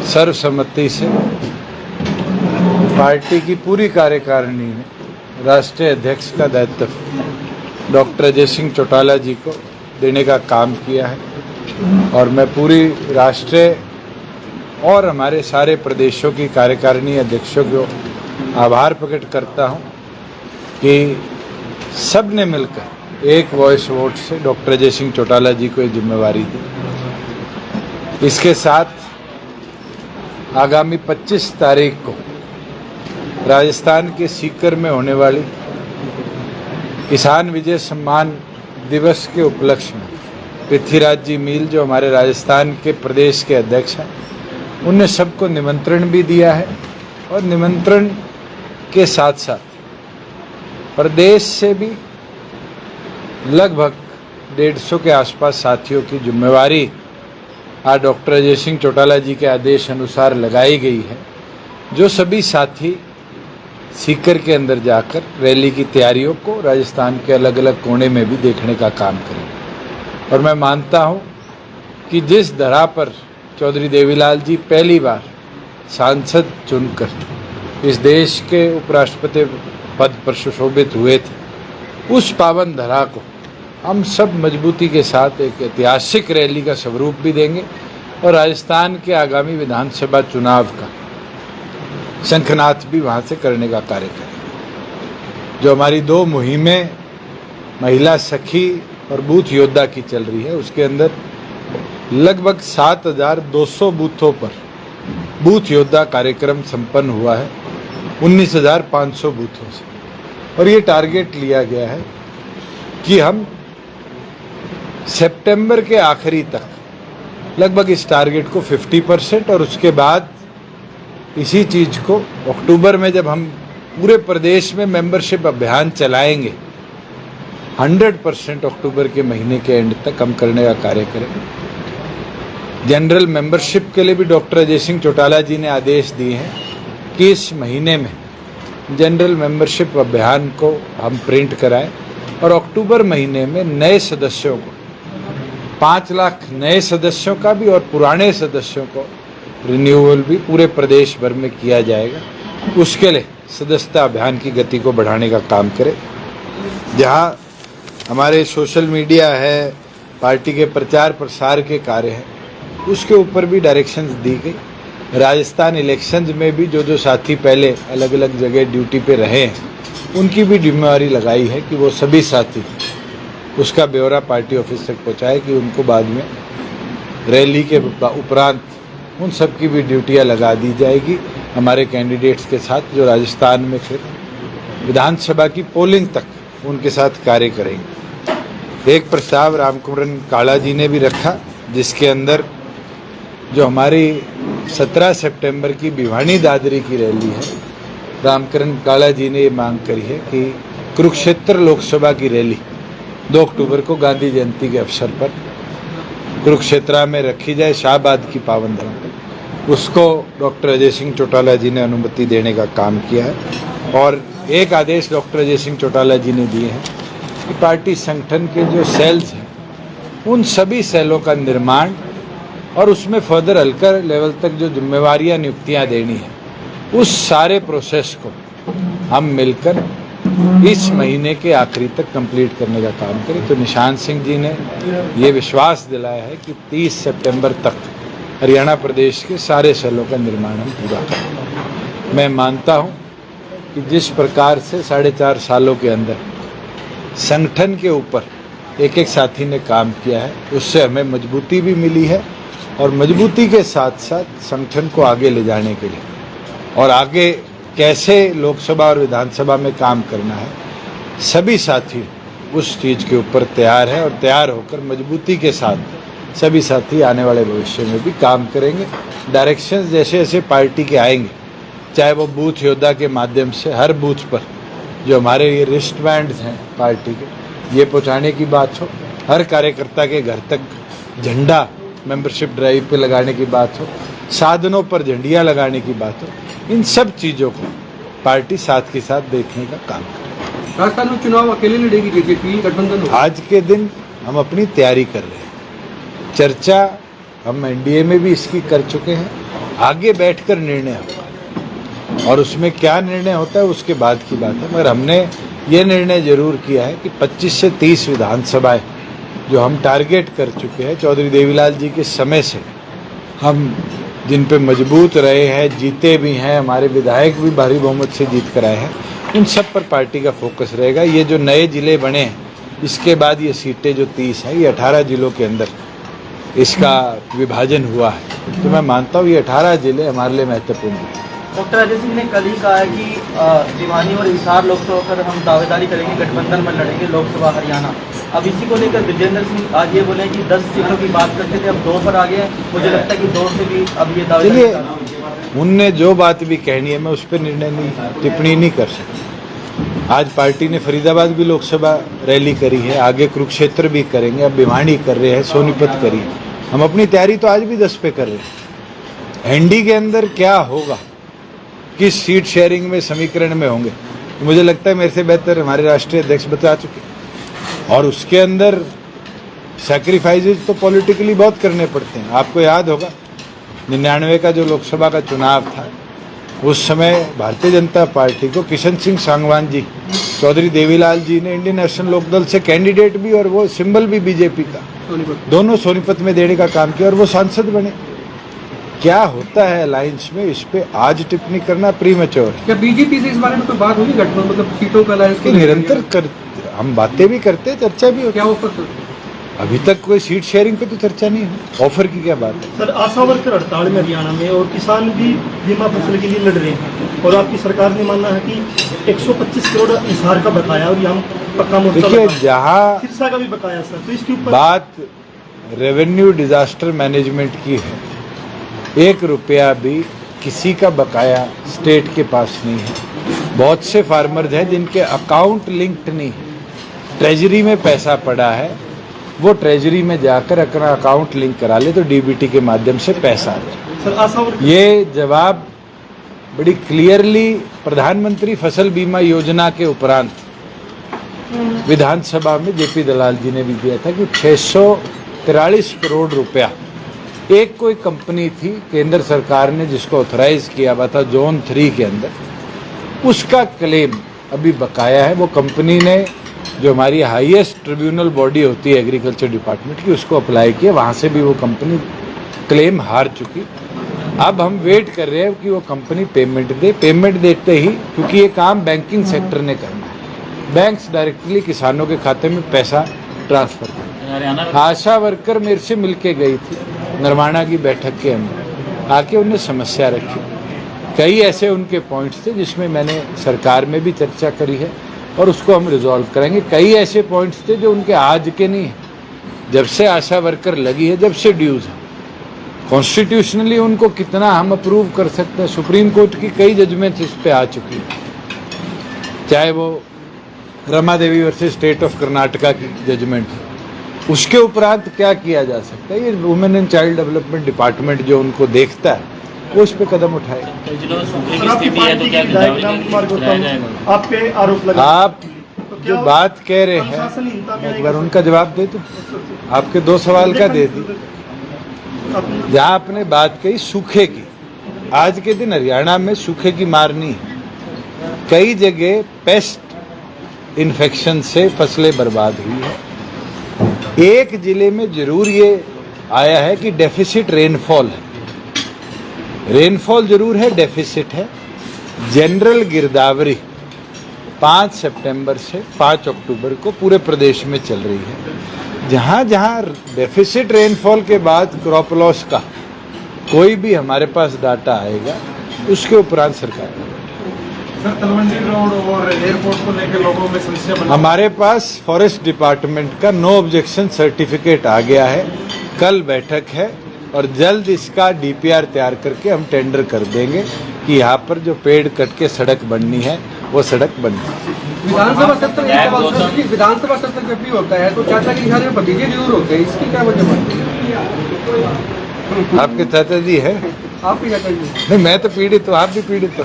सर्वसम्मति से पार्टी की पूरी कार्यकारिणी ने राष्ट्रीय अध्यक्ष का दायित्व डॉक्टर अजय सिंह चौटाला जी को देने का काम किया है और मैं पूरी राष्ट्रीय और हमारे सारे प्रदेशों की कार्यकारिणी अध्यक्षों को आभार प्रकट करता हूं कि सब ने मिलकर एक वॉइस वोट से डॉक्टर अजय सिंह चौटाला जी को ये जिम्मेवारी दी। इसके साथ आगामी 25 तारीख को राजस्थान के सीकर में होने वाली किसान विजय सम्मान दिवस के उपलक्ष्य में पृथ्वीराज जी मील जो हमारे राजस्थान के प्रदेश के अध्यक्ष हैं, उनने सबको निमंत्रण भी दिया है और निमंत्रण के साथ साथ प्रदेश से भी लगभग 150 के आसपास साथियों की जिम्मेवारी आज डॉक्टर अजय सिंह चौटाला जी के आदेश अनुसार लगाई गई है, जो सभी साथी सीकर के अंदर जाकर रैली की तैयारियों को राजस्थान के अलग अलग कोने में भी देखने का काम करें। और मैं मानता हूं कि जिस धरा पर चौधरी देवीलाल जी पहली बार सांसद चुनकर इस देश के उपराष्ट्रपति पद पर सुशोभित हुए थे, उस पावन धरा को हम सब मजबूती के साथ एक ऐतिहासिक रैली का स्वरूप भी देंगे और राजस्थान के आगामी विधानसभा चुनाव का शंखनाद भी वहाँ से करने का कार्य करेंगे। जो हमारी 2 मुहिमें महिला सखी और बूथ योद्धा की चल रही है, उसके अंदर लगभग 7,200 बूथों पर बूथ योद्धा कार्यक्रम संपन्न हुआ है 19,500 बूथों से। और ये टारगेट लिया गया है कि हम सितंबर के आखिरी तक लगभग इस टारगेट को 50% और उसके बाद इसी चीज को अक्टूबर में जब हम पूरे प्रदेश में मेंबरशिप अभियान चलाएंगे 100% अक्टूबर के महीने के एंड तक हम करने का कार्य करेंगे। जनरल मेंबरशिप के लिए भी डॉक्टर अजय सिंह चौटाला जी ने आदेश दिए हैं कि इस महीने में जनरल मेंबरशिप अभियान को हम प्रिंट कराएं और अक्टूबर महीने में नए सदस्यों को 5 लाख नए सदस्यों का भी और पुराने सदस्यों को रिन्यूअल भी पूरे प्रदेश भर में किया जाएगा। उसके लिए सदस्यता अभियान की गति को बढ़ाने का काम करें। जहां हमारे सोशल मीडिया है, पार्टी के प्रचार प्रसार के कार्य हैं, उसके ऊपर भी डायरेक्शंस दी गई। राजस्थान इलेक्शंस में भी जो साथी पहले अलग अलग जगह ड्यूटी पे रहे हैं, उनकी भी जिम्मेवारी लगाई है कि वो सभी साथी उसका ब्यौरा पार्टी ऑफिस तक पहुँचाए कि उनको बाद में रैली के उपरांत उन सब की भी ड्यूटियाँ लगा दी जाएगी हमारे कैंडिडेट्स के साथ, जो राजस्थान में फिर विधानसभा की पोलिंग तक उनके साथ कार्य करेंगे। एक प्रस्ताव रामकुमरन काला जी ने भी रखा, जिसके अंदर जो हमारी 17 सितंबर की भिवानी दादरी की रैली है, रामकरण काला जी ने ये मांग करी है कि कुरुक्षेत्र लोकसभा की रैली 2 अक्टूबर को गांधी जयंती के अवसर पर कुरुक्षेत्र में रखी जाए, शाहबाद की पावन धरा। उसको डॉक्टर अजय सिंह चौटाला जी ने अनुमति देने का काम किया है। और एक आदेश डॉक्टर अजय सिंह चौटाला जी ने दिए हैं कि पार्टी संगठन के जो सेल्स हैं, उन सभी सेलों का निर्माण और उसमें फर्दर हल्कर लेवल तक जो जिम्मेवारियां नियुक्तियां देनी है, उस सारे प्रोसेस को हम मिलकर इस महीने के आखिरी तक कंप्लीट करने का काम करें। तो निशान सिंह जी ने ये विश्वास दिलाया है कि 30 सितंबर तक हरियाणा प्रदेश के सारे सेलों का निर्माण हम पूरा करें। मैं मानता हूं कि जिस प्रकार से 4.5 सालों के अंदर संगठन के ऊपर एक साथी ने काम किया है, उससे हमें मजबूती भी मिली है और मजबूती के साथ साथ संगठन को आगे ले जाने के लिए और आगे कैसे लोकसभा और विधानसभा में काम करना है, सभी साथी उस चीज़ के ऊपर तैयार है और तैयार होकर मजबूती के साथ सभी साथी आने वाले भविष्य में भी काम करेंगे। डायरेक्शंस जैसे जैसे पार्टी के आएंगे, चाहे वो बूथ योद्धा के माध्यम से हर बूथ पर जो हमारे ये रिस्ट बैंड्स हैं पार्टी के, ये पहुँचाने की बात हो, हर कार्यकर्ता के घर तक झंडा मेंबरशिप ड्राइव पे लगाने की बात हो, साधनों पर झंडियाँ लगाने की बात हो, इन सब चीज़ों को पार्टी साथ के साथ देखने का काम करेगी। राजस्थान में चुनाव अकेले लड़ेगी बीजेपी, गठबंधन? आज के दिन हम अपनी तैयारी कर रहे हैं। चर्चा हम एनडीए में भी इसकी कर चुके हैं आगे बैठकर निर्णय होगा, और उसमें क्या निर्णय होता है उसके बाद की बात है। मगर हमने ये निर्णय जरूर किया है कि 25 से 30 विधानसभाएं जो हम टारगेट कर चुके हैं चौधरी देवीलाल जी के समय से, हम जिन पे मजबूत रहे हैं, जीते भी हैं, हमारे विधायक भी भारी बहुमत से जीत कर आए हैं, उन सब पर पार्टी का फोकस रहेगा। ये जो नए जिले बने हैं, इसके बाद ये सीटें जो 30 हैं, ये 18 जिलों के अंदर इसका विभाजन हुआ है। तो मैं मानता हूँ ये 18 जिले हमारे लिए महत्वपूर्ण हैं। डॉक्टर अजय सिंह ने कल ही कहा है कि भिवानी और हिसार लोकसभा पर हम दावेदारी करेंगे, गठबंधन में लड़ेंगे लोकसभा हरियाणा। अब इसी को लेकर विजेंद्र सिंह आज ये बोले कि 10 सीटों की बात करते थे, अब 2 पर आ गए। मुझे लगता है कि 2 से भी अब ये दावेदारी, उनने जो बात भी कहनी है मैं उस पर निर्णय नहीं, टिप्पणी नहीं कर सकता। आज पार्टी ने फरीदाबाद भी लोकसभा रैली करी है, आगे कुरुक्षेत्र भी करेंगे, अब भिवानी कर रहे हैं, सोनीपत करी है। हम अपनी तैयारी तो आज भी 10 पे कर रहे हैं। एनडी के अंदर क्या होगा, किस सीट शेयरिंग में, समीकरण में होंगे, तो मुझे लगता है मेरे से बेहतर हमारे राष्ट्रीय अध्यक्ष बता चुके हैं। और उसके अंदर सैक्रिफाइसेस तो पॉलिटिकली बहुत करने पड़ते हैं। आपको याद होगा 99 का जो लोकसभा का चुनाव था, उस समय भारतीय जनता पार्टी को किशन सिंह सांगवान जी, चौधरी देवीलाल जी ने इंडियन नेशनल लोकदल से कैंडिडेट भी और वो सिंबल भी बीजेपी का, दोनों सोनीपत में देने का काम किया और वो सांसद बने। क्या होता है अलायंस में, इस पे आज टिप्पणी करना प्रीमेच्योर है। क्या बीजेपी से इस बारे में कोई बात होगी गठबंधन, मतलब सीटों का अलायंस कि निरंतर कर हम बातें भी करते हैं, चर्चा भी होती क्या है। ऑफर? अभी तक कोई सीट शेयरिंग पे तो चर्चा नहीं है, ऑफर की क्या बात है। सर, आशा वर्कर हड़ताल में हरियाणा में और किसान भी बीमा फसल के लिए लड़ रहे हैं, और आपकी सरकार ने माना है कि 125 करोड़ हिसार का बकाया, और यहाँ पक्का मोर्चा देखिए, जहाँ सिरसा का भी बकाया सर, तो इसके ऊपर बात रेवेन्यू डिजास्टर मैनेजमेंट की है, 1 रुपया भी किसी का बकाया स्टेट के पास नहीं है। बहुत से फार्मर्स हैं जिनके अकाउंट लिंक्ड नहीं है, ट्रेजरी में पैसा पड़ा है, वो ट्रेजरी में जाकर अपना अकाउंट लिंक करा ले तो डीबीटी के माध्यम से पैसा आ जाए। सर, आशा वर्कर ये जवाब बड़ी क्लियरली प्रधानमंत्री फसल बीमा योजना के उपरांत विधानसभा में जेपी दलाल जी ने भी दिया था कि 643 करोड़ रुपया एक कोई कंपनी थी केंद्र सरकार ने जिसको ऑथराइज किया हुआ था जोन 3 के अंदर, उसका क्लेम अभी बकाया है। वो कंपनी ने जो हमारी हाईएस्ट ट्रिब्यूनल बॉडी होती है एग्रीकल्चर डिपार्टमेंट की, उसको अप्लाई किया, वहाँ से भी वो कंपनी क्लेम हार चुकी। अब हम वेट कर रहे हैं कि वो कंपनी पेमेंट दे। पेमेंट देते ही, क्योंकि ये काम बैंकिंग सेक्टर ने करना है, बैंक्स डायरेक्टली किसानों के खाते में पैसा ट्रांसफर कर। आशा वर्कर मेरे से मिलके गई थी नरवाना की बैठक के अंदर, आके उन्हें समस्या रखी। कई ऐसे उनके पॉइंट्स थे जिसमें मैंने सरकार में भी चर्चा करी है और उसको हम रिजॉल्व करेंगे। कई ऐसे पॉइंट्स थे जो उनके आज के नहीं हैं, जब से आशा वर्कर लगी है, जब से ड्यूज है। कॉन्स्टिट्यूशनली उनको कितना हम अप्रूव कर सकते हैं, सुप्रीम कोर्ट की कई जजमेंट्स इस पे आ चुकी है, चाहे वो Rama Devi versus state of Karnataka की जजमेंट है। उसके उपरांत क्या किया जा सकता है, ये women and child development department जो उनको देखता है वो इस पे कदम उठाए। सर, आपकी पार्टी के विधायक रामकुमार गौतम आप पे आरोप लगा, आप जो बात कह रहे हैं, एक बार उनका जवाब दे दो। आपके 2 सवाल का दे दी। जहाँ आपने बात कही सूखे की, आज के दिन हरियाणा में सूखे की मार नहीं है, कई जगह पेस्ट इन्फेक्शन से फसलें बर्बाद हुई है। एक जिले में जरूर ये आया है कि डेफिसिट रेनफॉल है, रेनफॉल जरूर है, डेफिसिट है। जनरल गिरदावरी 5 सितंबर से 5 अक्टूबर को पूरे प्रदेश में चल रही है। जहाँ जहाँ डेफिसिट रेनफॉल के बाद क्रॉप लॉस का कोई भी हमारे पास डाटा आएगा, उसके उपरांत सरकार सर, तलवंडी रोड और एयरपोर्ट को लेकर लोगों में समस्या बनी। हमारे पास फॉरेस्ट डिपार्टमेंट का नो ऑब्जेक्शन सर्टिफिकेट आ गया है। कल बैठक है और जल्द इसका डीपीआर तैयार करके हम टेंडर कर देंगे कि यहाँ पर जो पेड़ कट के सड़क बननी है वो सड़क बननी। विधानसभा सत्र जब भी होता है तो चाचा के घर में भतीजे जरूर होते हैं, इसकी क्या वजह बनती है? आपके चाचा जी है? आपके चाचा जी? नहीं, मैं तो पीड़ित हूँ, आप भी पीड़ित हो।